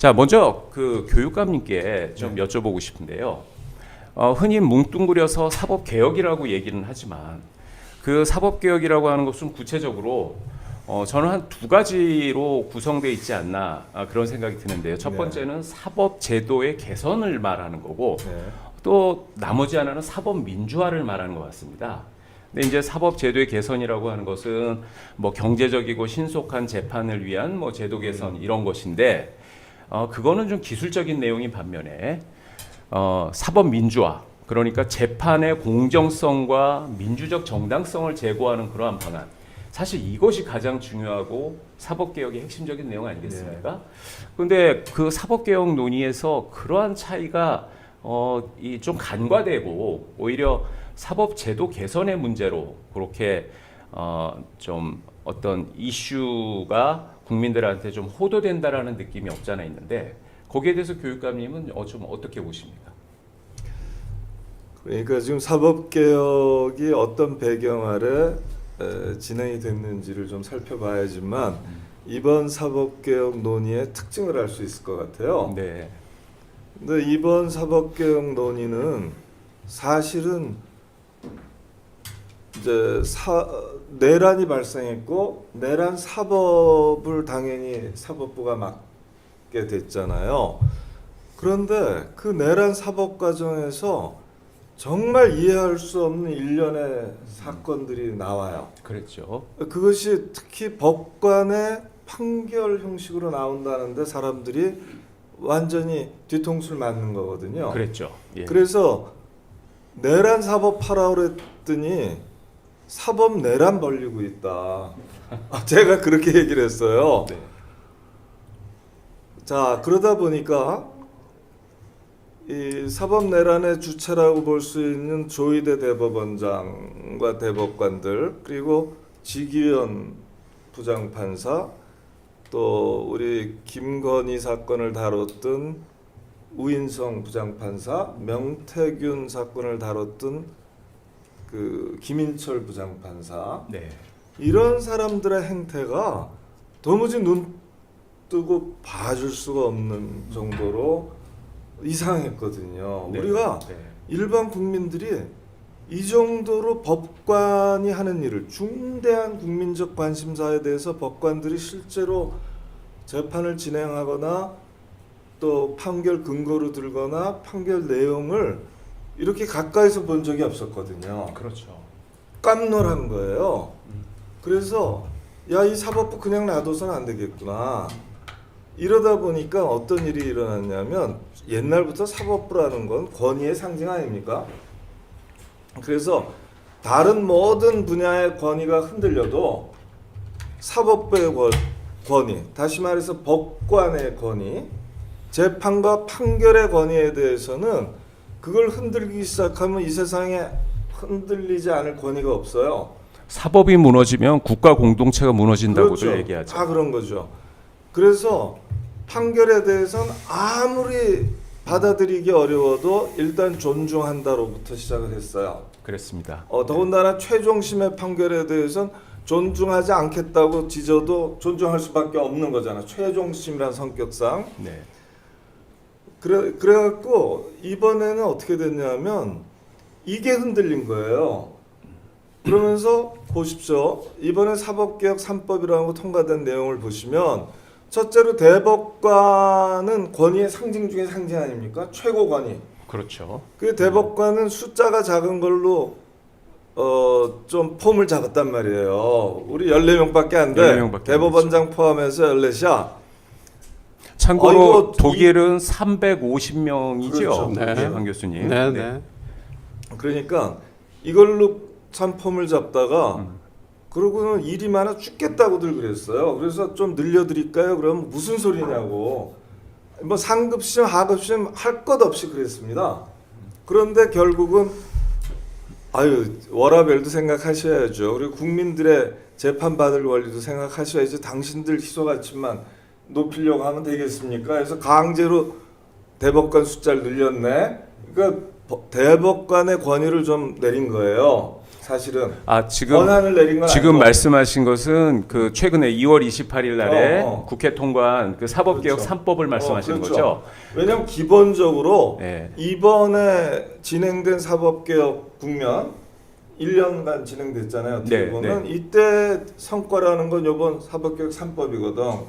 자, 먼저 그 교육감님께 좀 여쭤보고 싶은데요. 흔히 뭉뚱그려서 사법개혁이라고 얘기는 하지만 그 사법개혁이라고 하는 것은 구체적으로 저는 한 두 가지로 구성되어 있지 않나 그런 생각이 드는데요. 첫 번째는 사법제도의 개선을 말하는 거고 또 나머지 하나는 사법민주화를 말하는 것 같습니다. 근데 이제 사법제도의 개선이라고 하는 것은 뭐 경제적이고 신속한 재판을 위한 뭐 제도 개선 이런 것인데 그거는 좀 기술적인 내용인 반면에 사법민주화 그러니까 재판의 공정성과 민주적 정당성을 제고하는 그러한 방안 사실 이것이 가장 중요하고 사법개혁의 핵심적인 내용 아니겠습니까? 그런데 그 사법개혁 논의에서 그러한 차이가 좀 간과되고 오히려 사법제도 개선의 문제로 그렇게 좀 어떤 이슈가 국민들한테 좀 호도된다라는 느낌이 없잖아 있는데 거기에 대해서 교육감님은 좀 어떻게 보십니까? 그러니까 지금 사법개혁이 어떤 배경 아래 진행이 됐는지를 좀 살펴봐야지만 이번 사법개혁 논의의 특징을 알 수 있을 것 같아요. 네. 근데 이번 사법개혁 논의는 사실은 이제 내란이 발생했고 내란 사법을 당연히 사법부가 맡게 됐잖아요. 그런데 그 내란 사법 과정에서 정말 이해할 수 없는 일련의 사건들이 나와요. 그렇죠. 그것이 특히 법관의 판결 형식으로 나온다는데 사람들이 완전히 뒤통수를 맞는 거거든요. 그랬죠. 예. 그래서 내란 사법하라 그랬더니 사법 내란 벌리고 있다. 제가 그렇게 얘기를 했어요. 네. 자, 그러다 보니까 이 사법 내란의 주체라고 볼 수 있는 조희대 대법원장과 대법관들 그리고 지기현 부장판사 또 우리 김건희 사건을 다뤘던 우인성 부장판사 명태균 사건을 다뤘던 그 김인철 부장판사 네. 이런 사람들의 행태가 도무지 눈 뜨고 봐줄 수가 없는 정도로 이상했거든요. 네. 우리가 네. 일반 국민들이 이 정도로 법관이 하는 일을 중대한 국민적 관심사에 대해서 법관들이 실제로 재판을 진행하거나 또 판결 근거로 들거나 판결 내용을 이렇게 가까이서 본 적이 없었거든요. 그렇죠. 깜놀한 거예요. 그래서 야, 이 사법부 그냥 놔둬서는 안 되겠구나. 이러다 보니까 어떤 일이 일어났냐면 옛날부터 사법부라는 건 권위의 상징 아닙니까? 그래서 다른 모든 분야의 권위가 흔들려도 사법부의 권위, 다시 말해서 법관의 권위, 재판과 판결의 권위에 대해서는 그걸 흔들기 시작하면 이 세상에 흔들리지 않을 권위가 없어요. 사법이 무너지면 국가 공동체가 무너진다고도 그렇죠. 얘기하죠. 다 그런 거죠. 그래서 판결에 대해서는 아무리 받아들이기 어려워도 일단 존중한다로부터 시작을 했어요. 그렇습니다. 더군다나 최종심의 판결에 대해서는 존중하지 않겠다고 지져도 존중할 수밖에 없는 거잖아. 최종심이란 성격상. 네. 그래갖고 이번에는 어떻게 됐냐면 이게 흔들린 거예요. 그러면서 보십시오. 이번에 사법개혁 3법이라는 거 통과된 내용을 보시면 첫째로 대법관은 권위의 상징 중에 상징 아닙니까? 최고 권위. 그렇죠. 그 대법관은 숫자가 작은 걸로 좀 폼을 잡았단 말이에요. 우리 14명밖에 안 돼. 14명밖에 대법원장 포함해서 14샷. 참고로 독일은 350명이죠. 그렇죠. 네. 네. 한 교수님. 네, 네. 그러니까 이걸로 참 폼을 잡다가 그러고는 일이 많아 죽겠다고들 그랬어요. 그래서 좀 늘려드릴까요? 그러면 무슨 소리냐고. 뭐 상급심, 하급심 할 것 없이 그랬습니다. 그런데 결국은 워라밸도 생각하셔야죠. 그리고 국민들의 재판받을 권리도 생각하셔야지. 당신들 희소가치만 높이려고 하면 되겠습니까? 그래서 강제로 대법관 숫자를 늘렸네. 그러니까 대법관의 권위를 좀 내린 거예요. 사실은 지금 권한을 내린 건 지금 아니고. 말씀하신 것은 그 최근에 2월 28일 날에 국회 통과한 그 사법개혁 그렇죠. 3법을 말씀하시는 그렇죠. 거죠? 왜냐하면 기본적으로 네. 이번에 진행된 사법개혁 국면 1년간 진행됐잖아요. 어떻게 네, 보면 이때 성과라는 건 이번 사법개혁 3법이거든.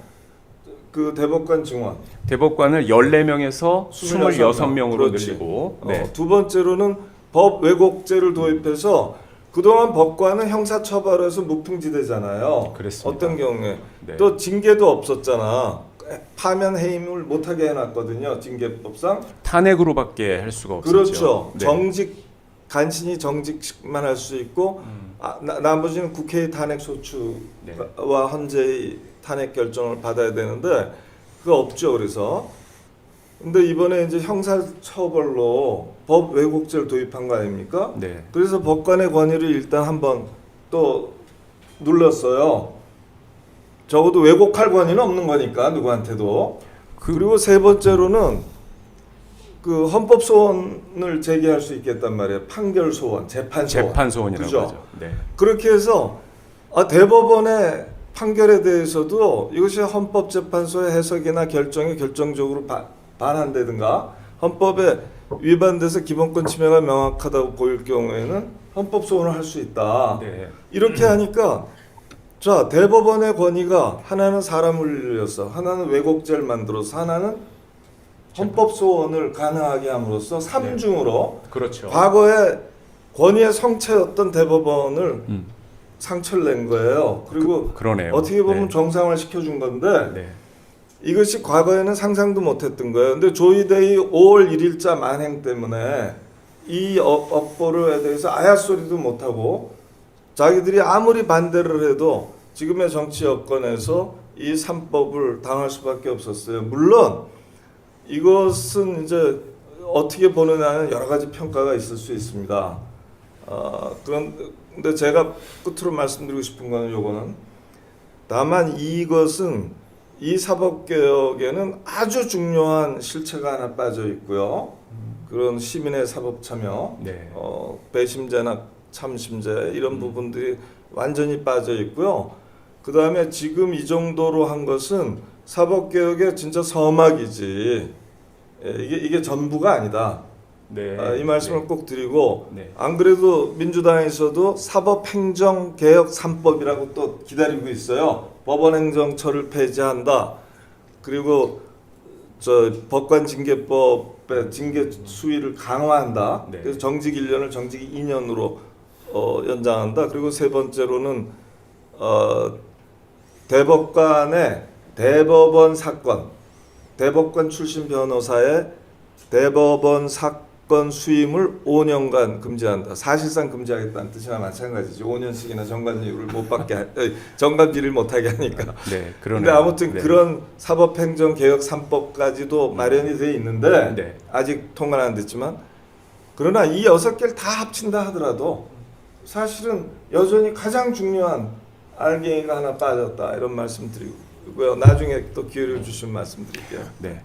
그 대법관 증원. 대법관을 14명에서 26 26명으로 그렇지. 늘리고 네. 두 번째로는 법 왜곡죄를 도입해서 그동안 법관은 형사처벌에서 무풍지대잖아요. 그랬습니다. 어떤 경우에 네. 또 징계도 없었잖아. 파면 해임을 못하게 해놨거든요. 징계법상. 탄핵으로밖에 할 수가 없었죠. 그렇죠. 네. 정직 간신히 정직만 할 수 있고 나머지는 국회의 탄핵 소추와 헌재의 탄핵 결정을 받아야 되는데 그거 없죠. 그래서 근데 이번에 이제 형사처벌로 법 왜곡죄를 도입한 거 아닙니까? 네. 그래서 법관의 권위를 일단 한번 또 눌렀어요. 적어도 왜곡할 권위는 없는 거니까 누구한테도. 그리고 세 번째로는 그 헌법 소원을 제기할 수 있겠단 말이에요. 판결 소원, 재판 소원. 재판 소원이라고 그죠? 하죠. 네. 그렇게 해서 대법원의 판결에 대해서도 이것이 헌법재판소의 해석이나 결정에 결정적으로 반한다든가 헌법에 위반돼서 기본권 침해가 명확하다고 보일 경우에는 헌법 소원을 할 수 있다. 네. 이렇게 하니까 자 대법원의 권위가 하나는 사람을 늘려서 하나는 왜곡죄를 만들어서 하나는 헌법 소원을 가능하게 함으로써 삼중으로 그렇죠. 과거에 권위의 성체였던 대법원을 상처를 낸 거예요. 그리고 그러네요. 어떻게 보면 네. 정상화 시켜준 건데 네. 이것이 과거에는 상상도 못했던 거예요. 근데 조이데이 5월 1일자 만행 때문에 이 업보에 대해서 아야소리도 못하고 자기들이 아무리 반대를 해도 지금의 정치 여건에서 이 3법을 당할 수밖에 없었어요. 물론 이것은 이제 어떻게 보느냐는 여러 가지 평가가 있을 수 있습니다. 그런데 제가 끝으로 말씀드리고 싶은 거는 요거는 다만 이것은 이 사법개혁에는 아주 중요한 실체가 하나 빠져 있고요. 그런 시민의 사법 참여, 네. 배심제나 참심제 이런 부분들이 완전히 빠져 있고요. 그 다음에 지금 이 정도로 한 것은 사법개혁의 진짜 서막이지 이게 전부가 아니다. 네. 이 말씀을 네. 꼭 드리고 네. 안 그래도 민주당에서도 사법행정개혁 3법이라고 또 기다리고 있어요. 법원행정처를 폐지한다. 그리고 저 법관징계법의 징계 수위를 강화한다. 네. 그래서 정직 1년을 정직 2년으로 연장한다. 그리고 세 번째로는 대법관의 대법원 사건, 대법관 출신 변호사의 대법원 사건 수임을 5년간 금지한다. 사실상 금지하겠다는 뜻이나 마찬가지죠. 5년씩이나 정관이유를 못 받게 정관비를 못 하게 하니까. 네. 그러네요. 그런데 아무튼 네. 그런 사법행정개혁 3법까지도 마련이 돼 있는데 네. 아직 통과는 안 됐지만 그러나 이 6개를 다 합친다 하더라도 사실은 여전히 가장 중요한 알갱이가 하나 빠졌다 이런 말씀 드리고요. 나중에 또 기회를 주시면 말씀드릴게요. 네.